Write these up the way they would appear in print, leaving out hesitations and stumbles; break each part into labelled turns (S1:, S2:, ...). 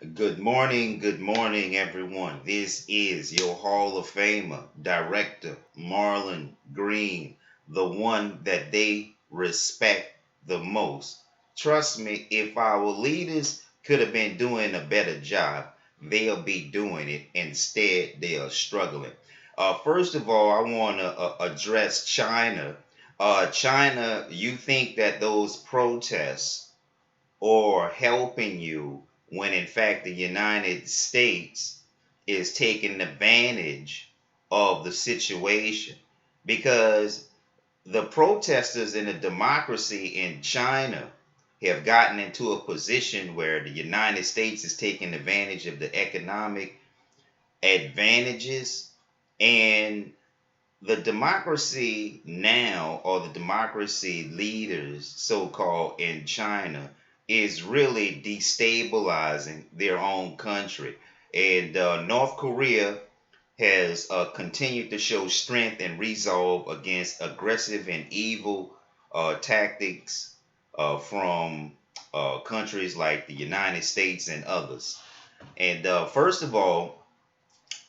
S1: Good morning, everyone. This is your Hall of Famer, Director Marlon Green, the one that they respect the most. Trust me, if our leaders could have been doing a better job, they'll be doing it. Instead, they are struggling. First of all, I want to address China. China, you think that those protests or helping you when in fact the United States is taking advantage of the situation because the protesters in the democracy in China have gotten into a position where the United States is taking advantage of the economic advantages, and the democracy now, or the democracy leaders, so called, in China, is really destabilizing their own country. And North Korea has continued to show strength and resolve against aggressive and evil tactics from countries like the United States and others. And first of all,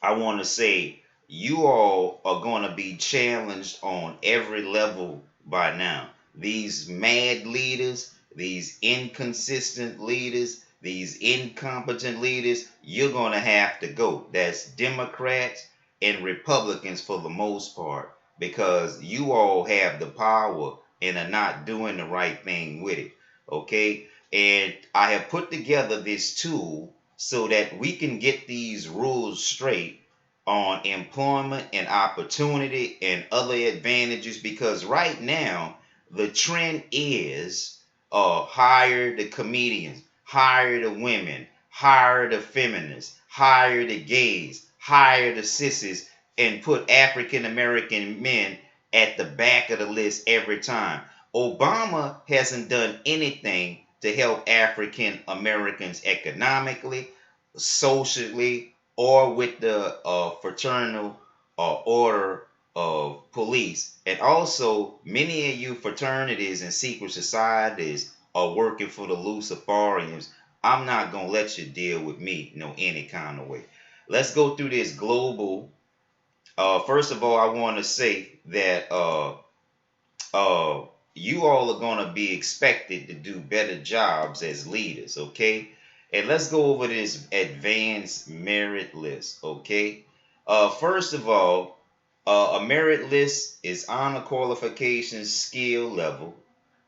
S1: I want to say you all are going to be challenged on every level by now. These mad leaders, these inconsistent leaders, these incompetent leaders, you're going to have to go. That's Democrats and Republicans for the most part, because you all have the power and are not doing the right thing with it. Okay? And I have put together this tool so that we can get these rules straight on employment and opportunity and other advantages, because right now the trend is hire the comedians, hire the women, hire the feminists, hire the gays, hire the sissies, and put African American men at the back of the list every time. Obama hasn't done anything to help African Americans economically, socially, or with the fraternal order of police. And also, many of you fraternities and secret societies are working for the Luciferians. I'm not going to let you deal with me any kind of way. Let's go through this global. First of all, I want to say that you all are going to be expected to do better jobs as leaders, okay? And let's go over this advanced merit list, okay? First of all, a merit list is honor qualifications, skill level,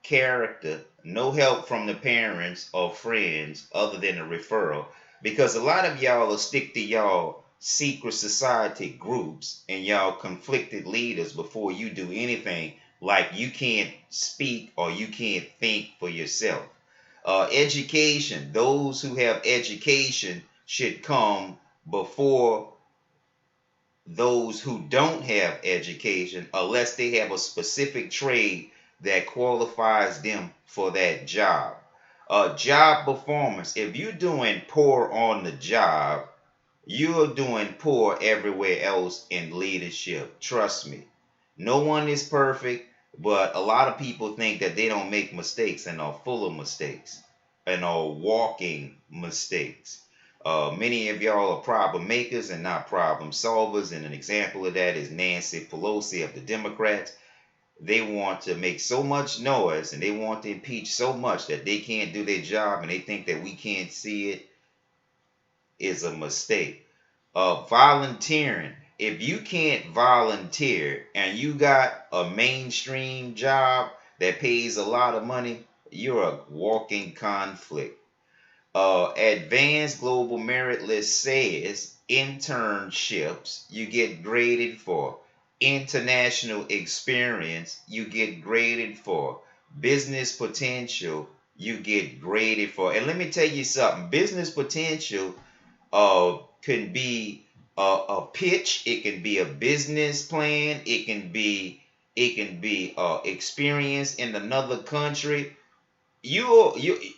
S1: character, no help from the parents or friends other than a referral. Because a lot of y'all will stick to y'all secret society groups and y'all conflicted leaders before you do anything, like you can't speak or you can't think for yourself. Education, those who have education should come before those who don't have education, unless they have a specific trade that qualifies them for that job. Job performance, if you're doing poor on the job, you're doing poor everywhere else in leadership. Trust me. No one is perfect, but a lot of people think that they don't make mistakes and are full of mistakes and are walking mistakes. Many of y'all are problem makers and not problem solvers, and an example of that is Nancy Pelosi of the Democrats. They want to make so much noise and they want to impeach so much that they can't do their job, and they think that we can't see it is a mistake. Volunteering. If you can't volunteer and you got a mainstream job that pays a lot of money, you're a walking conflict. Advanced Global Merit List says internships you get graded for, international experience you get graded for, business potential you get graded for. And let me tell you something, business potential can be a pitch, it can be a business plan, it can be experience in another country. You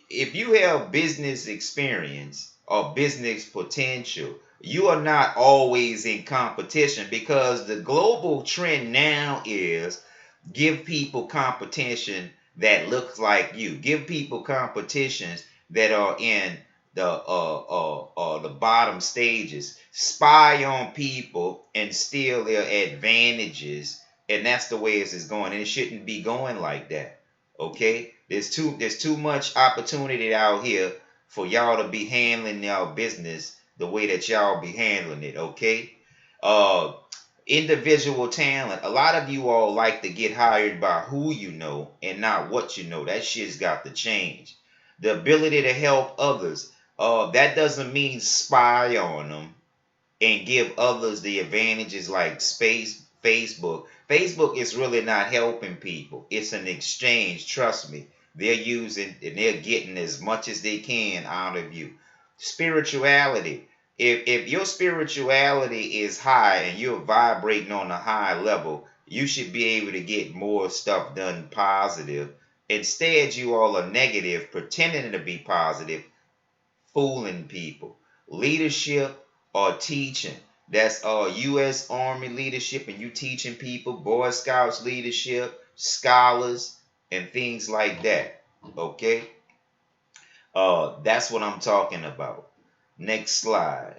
S1: if you have business experience or business potential, you are not always in competition, because the global trend now is give people competition that looks like you. Give people competitions that are in the bottom stages, spy on people and steal their advantages, and that's the way it's going. And it shouldn't be going like that. Okay, there's too much opportunity out here for y'all to be handling y'all business the way that y'all be handling it. Okay, uh, individual talent. A lot of you all like to get hired by who you know and not what you know. That shit's got to change. The ability to help others. That doesn't mean spy on them and give others the advantages like Facebook. Facebook is really not helping people. It's an exchange. Trust me. They're using and they're getting as much as they can out of you. Spirituality. If your spirituality is high and you're vibrating on a high level, you should be able to get more stuff done positive. Instead, you all are negative, pretending to be positive, fooling people. Leadership or teaching. That's U.S. Army leadership, and you teaching people, Boy Scouts leadership, scholars, and things like that. Okay, that's what I'm talking about. Next slide.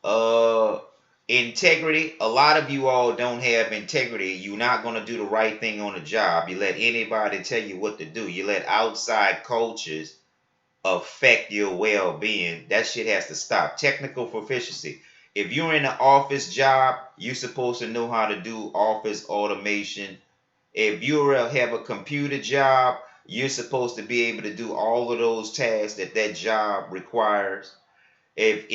S1: Uh, integrity. A lot of you all don't have integrity. You're not gonna do the right thing on the job. You let anybody tell you what to do. You let outside cultures affect your well-being. That shit has to stop. Technical proficiency. If you're in an office job, you're supposed to know how to do office automation. If you have a computer job, you're supposed to be able to do all of those tasks that job requires. If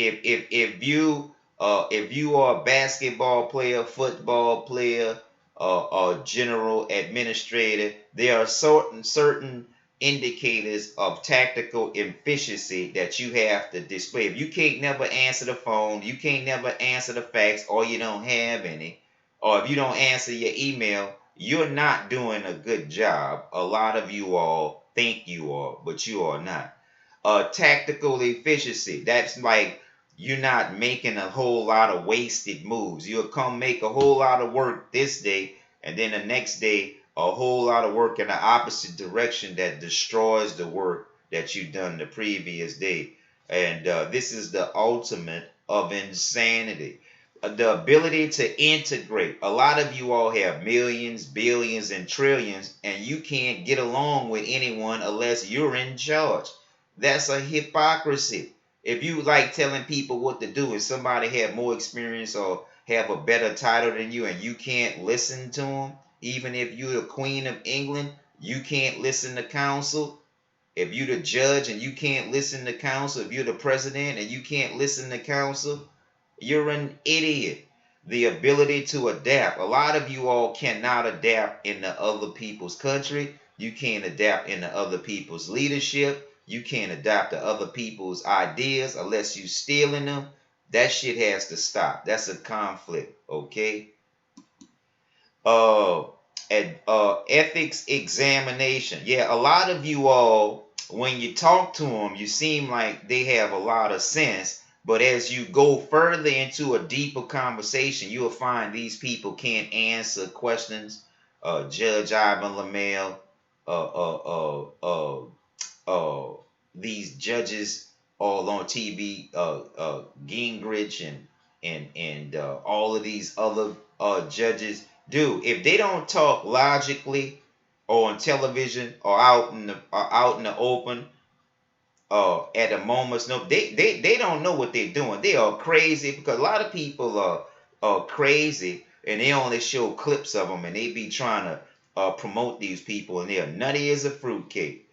S1: you are a basketball player, football player, or general administrator, there are certain indicators of tactical efficiency that you have to display. If you can't never answer the phone, you can't never answer the fax, or you don't have any, or if you don't answer your email, you're not doing a good job. A lot of you all think you are, but you are not. Tactical efficiency. That's like you're not making a whole lot of wasted moves. You'll come make a whole lot of work this day, and then the next day, a whole lot of work in the opposite direction that destroys the work that you've done the previous day. And this is the ultimate of insanity. The ability to integrate. A lot of you all have millions, billions, and trillions, and you can't get along with anyone unless you're in charge. That's a hypocrisy. If you like telling people what to do and somebody have more experience or have a better title than you and you can't listen to them, even if you're the Queen of England, you can't listen to counsel. If you're the judge and you can't listen to counsel, if you're the president and you can't listen to counsel, you're an idiot. The ability to adapt. A lot of you all cannot adapt into other people's country. You can't adapt into other people's leadership. You can't adapt to other people's ideas unless you stealing them. That shit has to stop. That's a conflict, okay? Ethics examination. Yeah, a lot of you all, when you talk to them, you seem like they have a lot of sense. But as you go further into a deeper conversation, you'll find these people can't answer questions. Judge Ivan LaMelle, these judges all on TV, Gingrich and all of these other judges. Dude, if they don't talk logically or on television or out in the open, at a moment's notice, they don't know what they're doing. They are crazy because a lot of people are crazy and they only show clips of them and they be trying to promote these people and they're nutty as a fruitcake.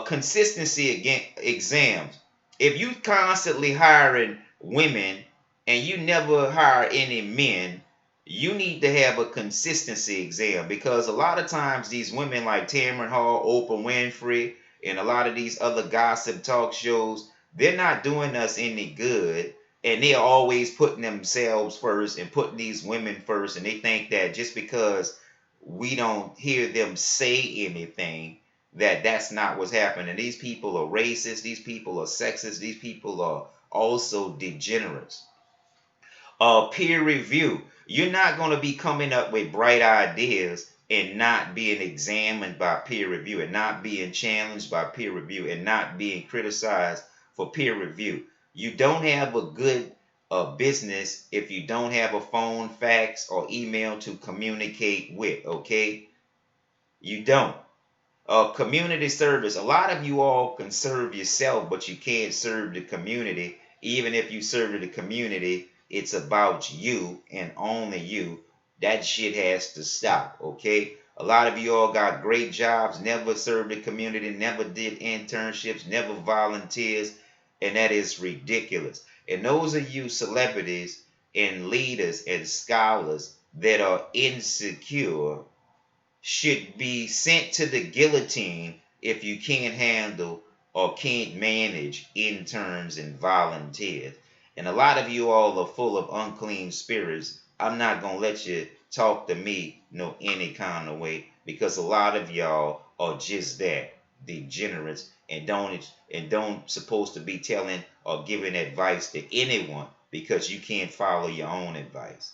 S1: Consistency exams. If you constantly hiring women and you never hire any men, you need to have a consistency exam because a lot of times these women like Tamron Hall, Oprah Winfrey, and a lot of these other gossip talk shows, they're not doing us any good. And they're always putting themselves first and putting these women first. And they think that just because we don't hear them say anything, that's not what's happening. These people are racist. These people are sexist. These people are also degenerates. Peer review. You're not going to be coming up with bright ideas and not being examined by peer review and not being challenged by peer review and not being criticized for peer review. You don't have a good business if you don't have a phone, fax, or email to communicate with, okay? You don't. Community service. A lot of you all can serve yourself, but you can't serve the community. Even if you serve the community, it's about you and only you. That shit has to stop, okay? A lot of you all got great jobs, never served the community, never did internships, never volunteers, and that is ridiculous. And those of you celebrities and leaders and scholars that are insecure should be sent to the guillotine if you can't handle or can't manage interns and volunteers. And a lot of you all are full of unclean spirits. I'm not going to let you talk to me no any kind of way, because a lot of y'all are just that, degenerates, and don't supposed to be telling or giving advice to anyone because you can't follow your own advice.